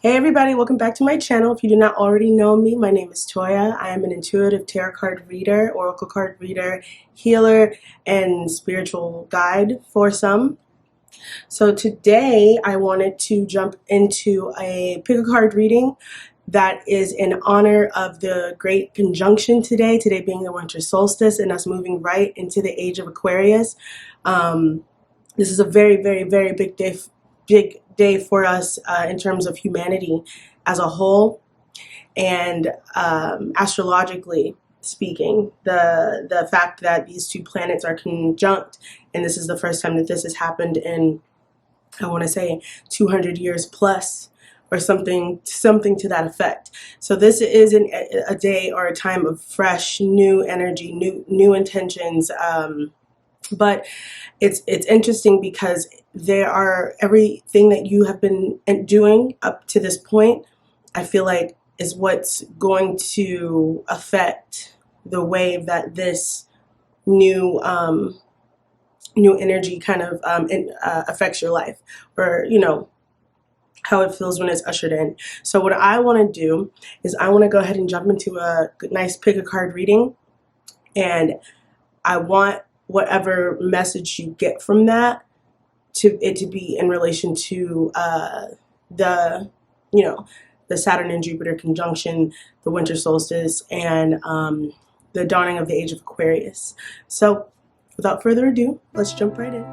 Hey everybody, welcome back to my channel. If you do not already know me, my name is Toya. I am an intuitive tarot card reader, oracle card reader, healer, and spiritual guide for some. So today I wanted to jump into a pick a card reading that is in honor of the great conjunction today being the winter solstice and us moving right into the age of Aquarius. This is a very, very, very big day for us in terms of humanity as a whole, and astrologically speaking, the fact that these two planets are conjunct, and this is the first time that this has happened in, I want to say, 200 years plus, or something to that effect. So this is a day or a time of fresh, new energy, new intentions. But it's interesting because there are everything that you have been doing up to this point, I feel like, is what's going to affect the way that this new new energy kind of affects your life, or how it feels when it's ushered in. So what I want to do is I want to go ahead and jump into a nice pick a card reading, and I want whatever message you get from that to be in relation to the the Saturn and Jupiter conjunction, the winter solstice, and the dawning of the age of Aquarius. So without further ado, let's jump right in.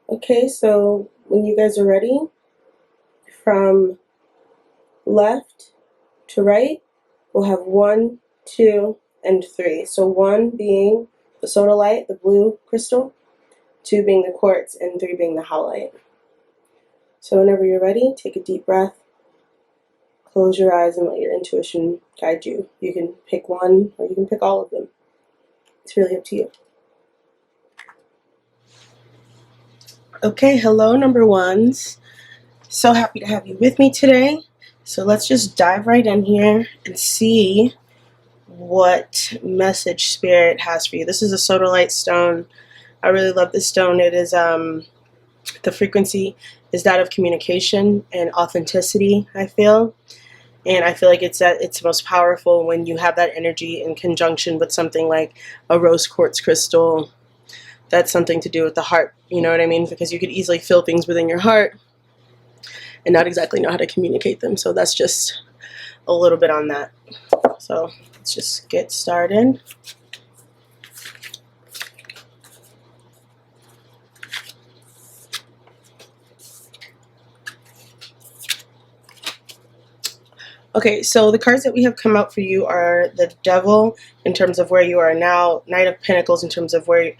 Okay, so when you guys are ready, from left to right, we'll have 1, 2, and 3. So 1 being the sodalite, the blue crystal, 2 being the quartz, and 3 being the howlite. So whenever you're ready, take a deep breath, close your eyes, and let your intuition guide you. You can pick one, or you can pick all of them. It's really up to you. Okay, hello number ones. So happy to have you with me today. So let's just dive right in here and see what message Spirit has for you. This is a sodalite stone. I really love this stone. It is the frequency is that of communication and authenticity, I feel. And I feel like it's at its most powerful when you have that energy in conjunction with something like a rose quartz crystal. That's something to do with the heart, you know what I mean? Because you could easily feel things within your heart and not exactly know how to communicate them. So that's just a little bit on that. So let's just get started. Okay, so the cards that we have come out for you are the Devil in terms of where you are now, Knight of Pentacles in terms of where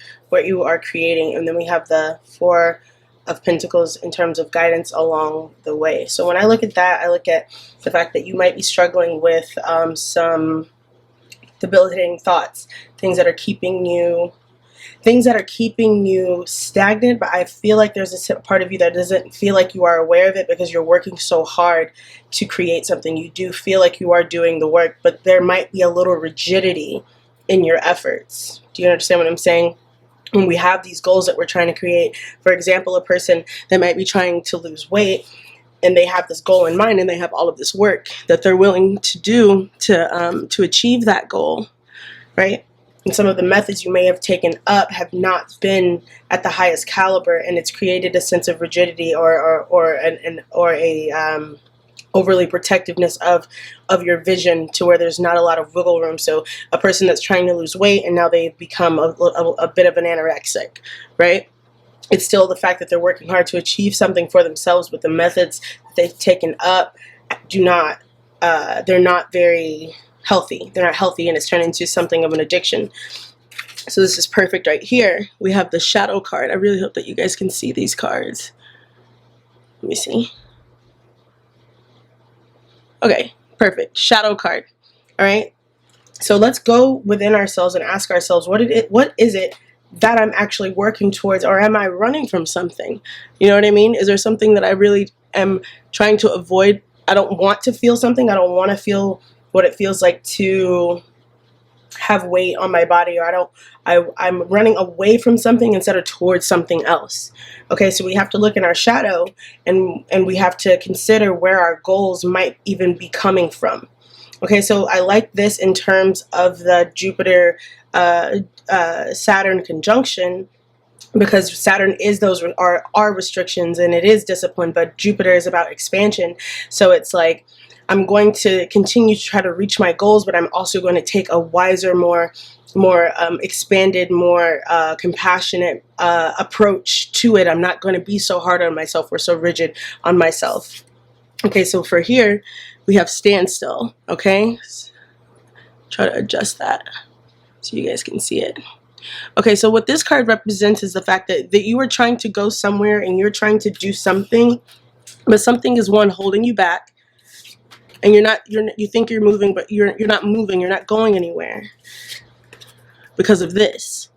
you are creating, and then we have the Four of Pentacles in terms of guidance along the way. So when I look at that, I look at the fact that you might be struggling with some debilitating thoughts, things that are keeping you stagnant, but I feel like there's a part of you that doesn't feel like you are aware of it because you're working so hard to create something. You do feel like you are doing the work, but there might be a little rigidity in your efforts. Do you understand what I'm saying? When we have these goals that we're trying to create, for example, a person that might be trying to lose weight, and they have this goal in mind, and they have all of this work that they're willing to do to achieve that goal, right? And some of the methods you may have taken up have not been at the highest caliber, and it's created a sense of rigidity or a overly protectiveness of your vision to where there's not a lot of wiggle room. So a person that's trying to lose weight and now they've become a bit of an anorexic, right? It's still the fact that they're working hard to achieve something for themselves, but the methods that they've taken up they're not very healthy. They're not healthy, and it's turned into something of an addiction. So this is perfect right here. We have the shadow card. I really hope that you guys can see these cards. Let me see. Okay, perfect. Shadow card. All right. So let's go within ourselves and ask ourselves, what is it that I'm actually working towards, or am I running from something? You know what I mean? Is there something that I really am trying to avoid? I don't want to feel something. I don't want to feel what it feels like to have weight on my body, or I'm running away from something instead of towards something else. Okay, so we have to look in our shadow, and we have to consider where our goals might even be coming from. Okay, so I like this in terms of the Jupiter Saturn conjunction, because Saturn is those are restrictions and it is discipline, but Jupiter is about expansion. So it's like, I'm going to continue to try to reach my goals, but I'm also going to take a wiser, more expanded, more compassionate approach to it. I'm not going to be so hard on myself or so rigid on myself. Okay, so for here, we have standstill. Okay, try to adjust that so you guys can see it. Okay, so what this card represents is the fact that you are trying to go somewhere and you're trying to do something, but something is holding you back. And you think you're moving, but you're not moving. You're not going anywhere because of this.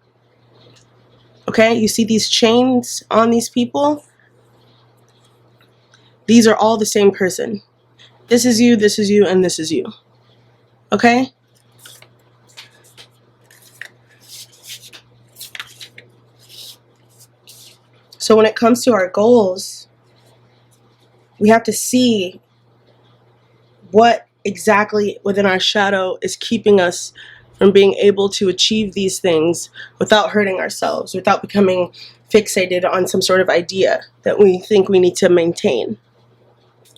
Okay, you see these chains on these people? These are all the same person. This is you, and this is you. Okay? So when it comes to our goals, we have to see what exactly within our shadow is keeping us from being able to achieve these things without hurting ourselves, without becoming fixated on some sort of idea that we think we need to maintain,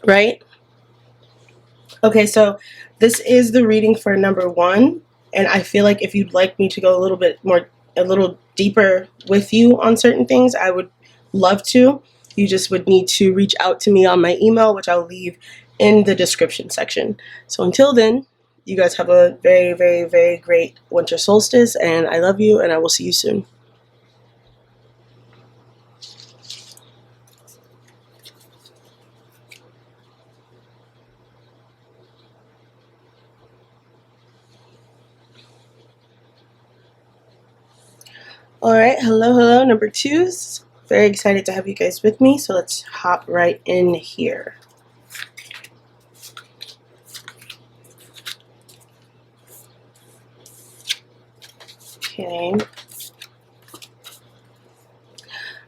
right? Okay, so this is the reading for number 1, and I feel like if you'd like me to go a little deeper with you on certain things, I would love to. You just would need to reach out to me on my email, which I'll leave in the description section. So until then, you guys have a very, very, very great winter solstice, and I love you, and I will see you soon. Alright, hello, number 2s. Very excited to have you guys with me, so let's hop right in here.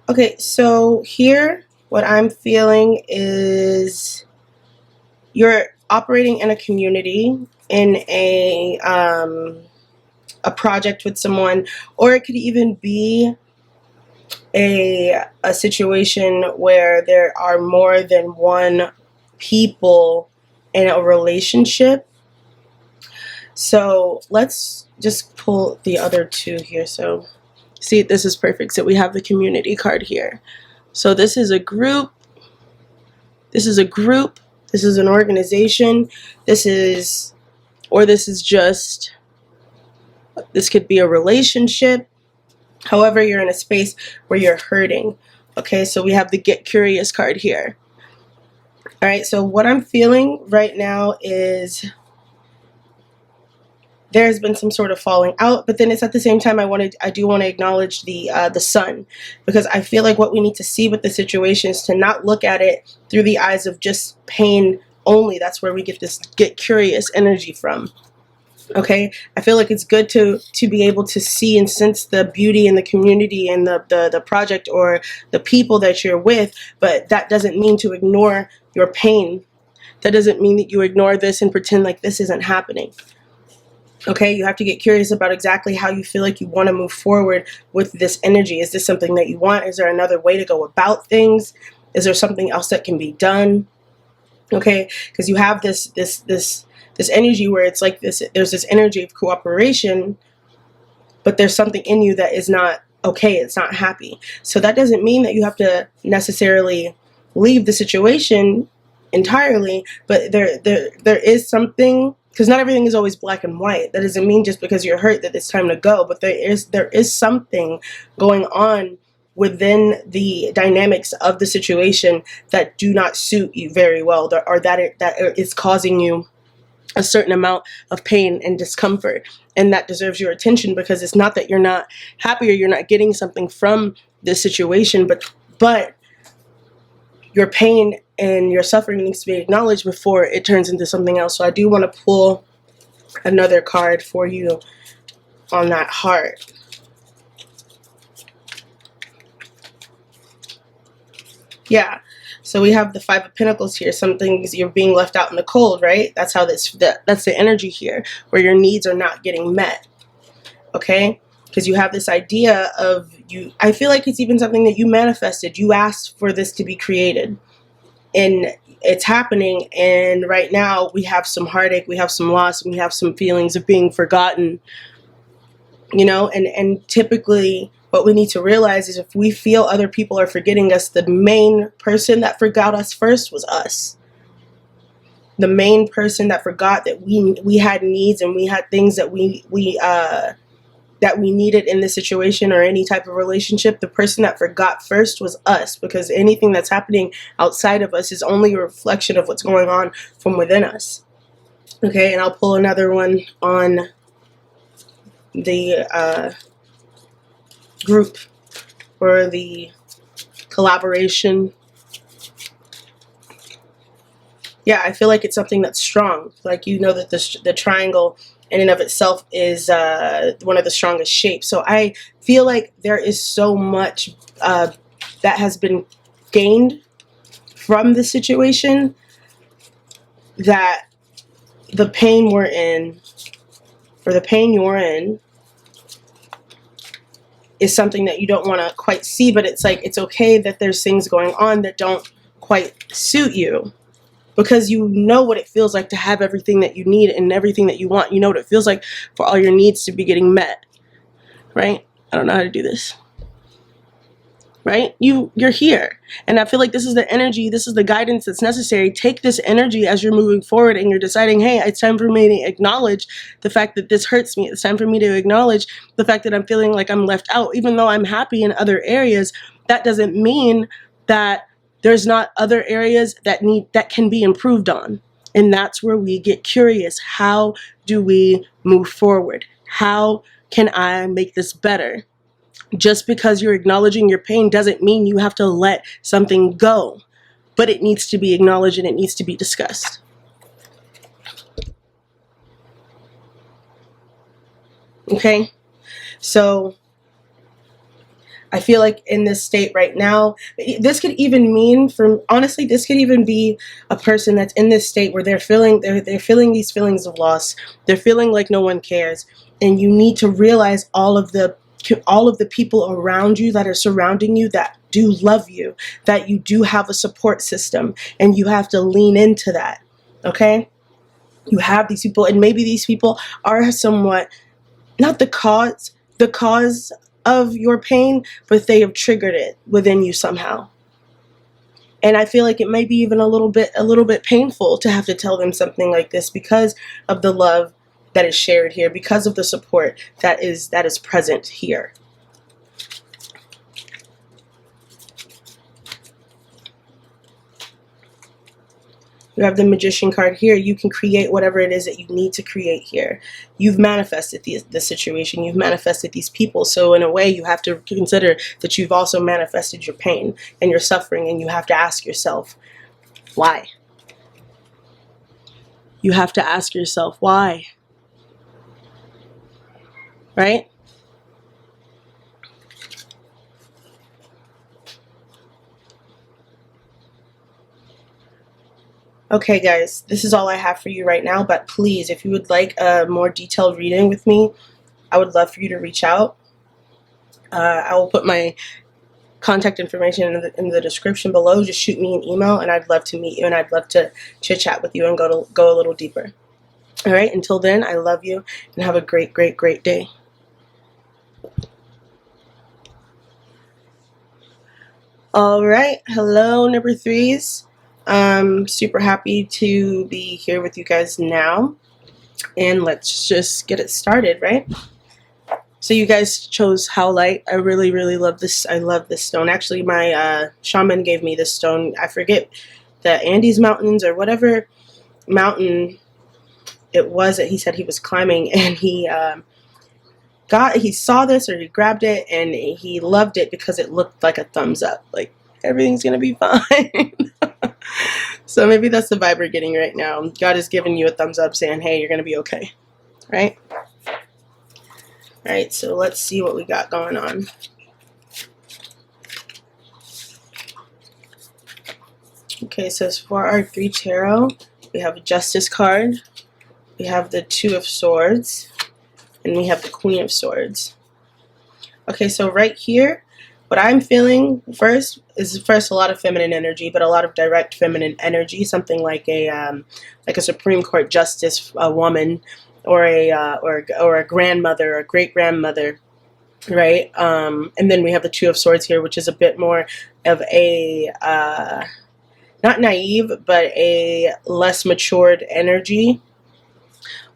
Okay, so here what I'm feeling is you're operating in a community, in a project with someone, or it could even be a situation where there are more than one people in a relationship. So let's just pull the other 2 here. So see, this is perfect. So we have the community card here. So this is a group. This is an organization. This could be a relationship. However, you're in a space where you're hurting. Okay, so we have the Get Curious card here. All right, so what I'm feeling right now is there has been some sort of falling out, but then it's at the same time I do want to acknowledge the sun, because I feel like what we need to see with the situation is to not look at it through the eyes of just pain only. That's where we get this Get Curious energy from. Okay, I feel like it's good to be able to see and sense the beauty in the community and the project or the people that you're with, but that doesn't mean to ignore your pain. That doesn't mean that you ignore this and pretend like this isn't happening. Okay, you have to get curious about exactly how you feel like you want to move forward with this energy. Is this something that you want? Is there another way to go about things? Is there something else that can be done? Okay, because you have this energy where it's like this. There's this energy of cooperation, but there's something in you that is not okay. It's not happy. So that doesn't mean that you have to necessarily leave the situation entirely, but there is something Because not everything is always black and white. That doesn't mean just because you're hurt that it's time to go, but there is something going on within the dynamics of the situation that do not suit you very well, or that is causing you a certain amount of pain and discomfort, and that deserves your attention, because it's not that you're not happy or you're not getting something from this situation, but your pain and your suffering needs to be acknowledged before it turns into something else. So I do want to pull another card for you on that heart. Yeah. So we have the Five of Pentacles here. Some things you're being left out in the cold, right? That's how that's the energy here, where your needs are not getting met. Okay? Because you have this idea of you. I feel like it's even something that you manifested. You asked for this to be created, and it's happening. And right now we have some heartache, we have some loss, and we have some feelings of being forgotten. You know, and typically what we need to realize is if we feel other people are forgetting us, the main person that forgot us first was us. The main person that forgot that we had needs and we had things that we needed in this situation or any type of relationship, the person that forgot first was us, because anything that's happening outside of us is only a reflection of what's going on from within us. Okay, and I'll pull another one on the group or the collaboration. Yeah, I feel like it's something that's strong. Like, you know that the triangle in and of itself is one of the strongest shapes. So I feel like there is so much that has been gained from the situation, that the pain we're in, or the pain you're in, is something that you don't want to quite see, but it's like, it's okay that there's things going on that don't quite suit you, because you know what it feels like to have everything that you need and everything that you want. You know what it feels like for all your needs to be getting met, right? I don't know how to do this. Right? You're here. And I feel like this is the energy, this is the guidance that's necessary. Take this energy as you're moving forward and you're deciding, hey, it's time for me to acknowledge the fact that this hurts me. It's time for me to acknowledge the fact that I'm feeling like I'm left out. Even though I'm happy in other areas, that doesn't mean that there's not other areas that can be improved on. And that's where we get curious. How do we move forward? How can I make this better? Just because you're acknowledging your pain doesn't mean you have to let something go, but it needs to be acknowledged and it needs to be discussed. Okay, so I feel like in this state right now, this could even mean, honestly, this could even be a person that's in this state where they're feeling these feelings of loss. They're feeling like no one cares, and you need to realize all of the people around you that are surrounding you that do love you, that you do have a support system, and you have to lean into that. Okay, you have these people, and maybe these people are somewhat not the cause of your pain, but they have triggered it within you somehow. And I feel like it might be even a little bit painful to have to tell them something like this, because of the love that is shared here, because of the support that is present here. You have the Magician card here. You can create whatever it is that you need to create here. You've manifested the situation. You've manifested these people. So in a way, you have to consider that you've also manifested your pain and your suffering, and you have to ask yourself, why? You have to ask yourself, why? Right? Okay, guys, this is all I have for you right now, but please, if you would like a more detailed reading with me, I would love for you to reach out. I will put my contact information in the description below. Just shoot me an email, and I'd love to meet you, and I'd love to chit-chat with you and go a little deeper. All right, until then, I love you, and have a great, great, great day. All right, hello, number threes. I'm super happy to be here with you guys now. and let's just get it started, right? So you guys chose Howlite. I really, really love this. I love this stone. Actually, my shaman gave me this stone. I forget the Andes Mountains or whatever mountain it was that he said he was climbing, and he saw this, or he grabbed it, and he loved it because it looked like a thumbs up. Like, everything's gonna be fine. So maybe that's the vibe we're getting right now. God is giving you a thumbs up saying, hey, you're gonna be okay, right? All right, so let's see what we got going on. Okay, so for our 3 tarot, we have a Justice card, we have the 2 of Swords, and we have the Queen of Swords. Okay, so right here, what I'm feeling first is a lot of feminine energy, but a lot of direct feminine energy, something like a Supreme Court justice, a woman, or a grandmother, or great grandmother, right? And then we have the 2 of Swords here, which is a bit more of a not naive, but a less matured energy.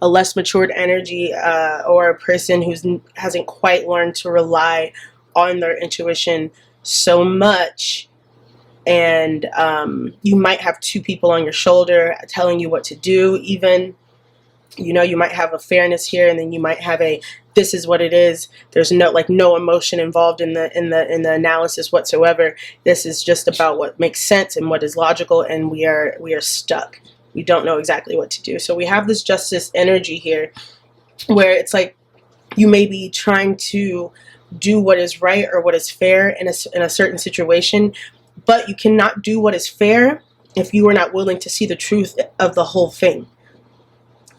A less matured energy, or a person who hasn't quite learned to rely on their intuition so much. And you might have 2 people on your shoulder telling you what to do. Even, you know, you might have a fairness here, and then you might have a this is what it is. There's no emotion involved in the analysis whatsoever. This is just about what makes sense and what is logical, and we are stuck. We don't know exactly what to do. So we have this justice energy here, where it's like you may be trying to do what is right or what is fair in a certain situation, but you cannot do what is fair if you are not willing to see the truth of the whole thing.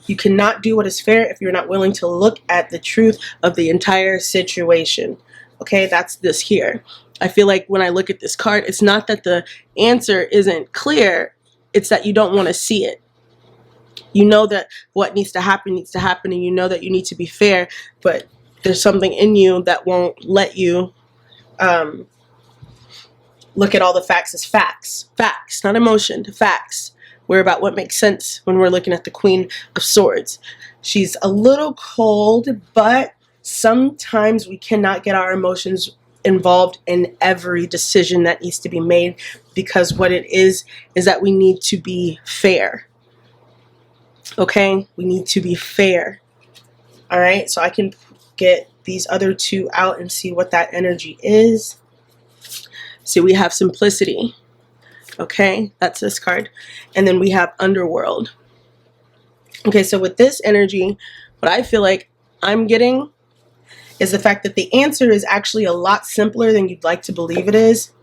You cannot do what is fair if you're not willing to look at the truth of the entire situation. Okay, that's this here. I feel like when I look at this card, it's not that the answer isn't clear, it's that you don't want to see it. You know that what needs to happen, and you know that you need to be fair, but there's something in you that won't let you look at all the facts as facts. Facts, not emotion, facts. We're about what makes sense when we're looking at the Queen of Swords. She's a little cold, but sometimes we cannot get our emotions involved in every decision that needs to be made, because what it is that we need to be fair. Okay? We need to be fair. All right? So I can get these other 2 out and see what that energy is. So we have Simplicity. Okay, that's this card. And then we have Underworld. Okay, so with this energy, what I feel like I'm getting is the fact that the answer is actually a lot simpler than you'd like to believe it is.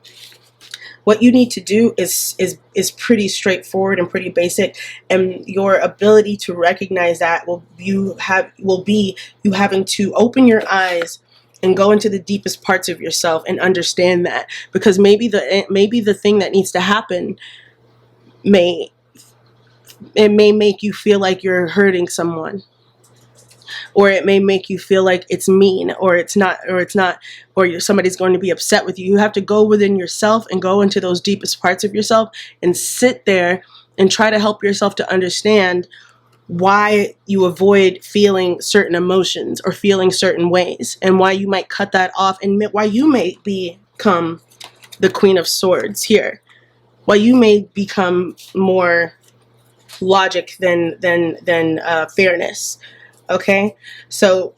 What you need to do is pretty straightforward and pretty basic, and your ability to recognize that will be you having to open your eyes and go into the deepest parts of yourself and understand that, because maybe the thing that needs to happen may make you feel like you're hurting someone, or it may make you feel like it's mean, or somebody's going to be upset with you. You have to go within yourself and go into those deepest parts of yourself and sit there and try to help yourself to understand why you avoid feeling certain emotions or feeling certain ways, and why you might cut that off, and why you may become the Queen of Swords here, why you may become more logic than fairness. Okay, so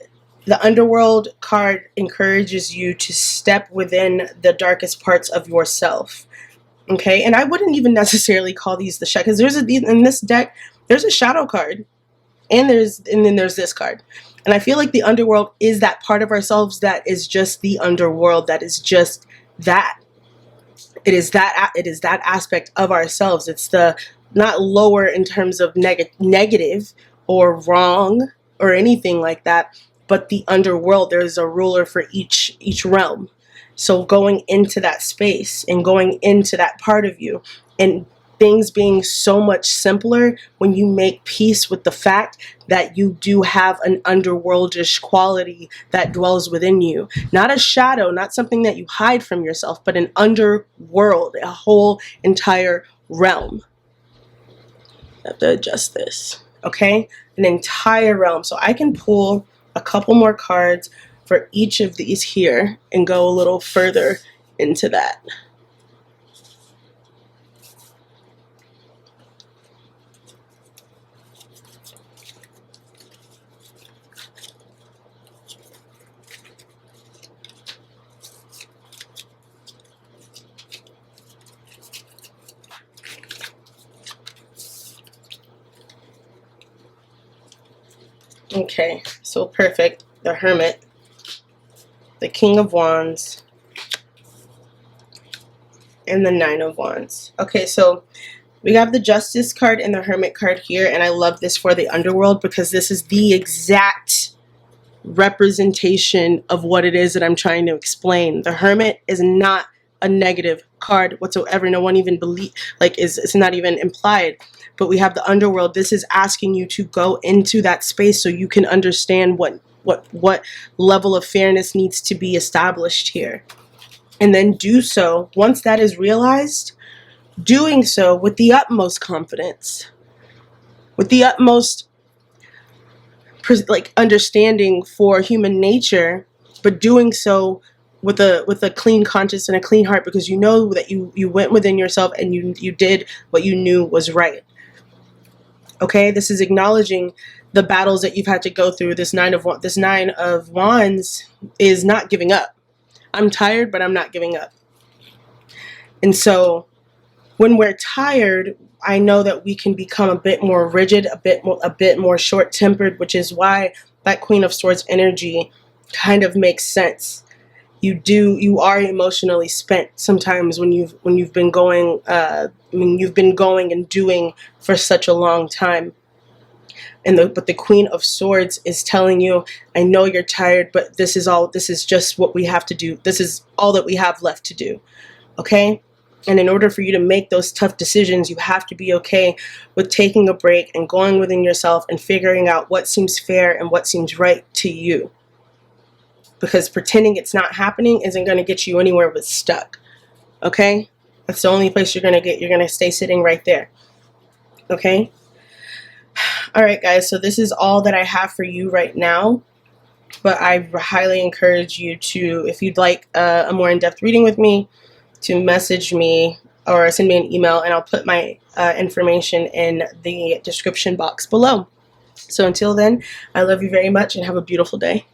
the Underworld card encourages you to step within the darkest parts of yourself. Okay, and I wouldn't even necessarily call these the shadow, because in this deck there's a shadow card, and then there's this card, and I feel like the Underworld is that part of ourselves that is just the underworld, that is just that. It is that aspect of ourselves. It's the not lower in terms of negative or wrong or anything like that, but the underworld. There is a ruler for each realm. So going into that space and going into that part of you, and things being so much simpler when you make peace with the fact that you do have an underworldish quality that dwells within you. Not a shadow, not something that you hide from yourself, but an underworld, a whole entire realm. I have to adjust this. okay? An entire realm. So I can pull a couple more cards for each of these here and go a little further into that. Okay, so perfect. The Hermit, the King of Wands, and the Nine of Wands. Okay, so we have the Justice card and the Hermit card here, and I love this for the underworld because this is the exact representation of what it is that I'm trying to explain. The Hermit is not a negative card whatsoever. No one even it's not even implied. But we have the underworld. This is asking you to go into that space so you can understand what level of fairness needs to be established here. And then do so, once that is realized, doing so with the utmost confidence, with the utmost understanding for human nature, but doing so with a clean conscience and a clean heart, because you know that you went within yourself and you did what you knew was right. Okay, this is acknowledging the battles that you've had to go through. This Nine of Wands is not giving up. I'm tired, but I'm not giving up. And so when we're tired, I know that we can become a bit more rigid, a bit more short-tempered, which is why that Queen of Swords energy kind of makes sense. You are emotionally spent sometimes when you've been going and doing for such a long time. But the Queen of Swords is telling you, I know you're tired, but this is just what we have to do. This is all that we have left to do. Okay? And in order for you to make those tough decisions, you have to be okay with taking a break and going within yourself and figuring out what seems fair and what seems right to you. Because pretending it's not happening isn't going to get you anywhere but stuck. Okay? That's the only place you're going to get. You're going to stay sitting right there. Okay? Alright guys, so this is all that I have for you right now. But I highly encourage you to, if you'd like a more in-depth reading with me, to message me or send me an email, and I'll put my information in the description box below. So until then, I love you very much and have a beautiful day.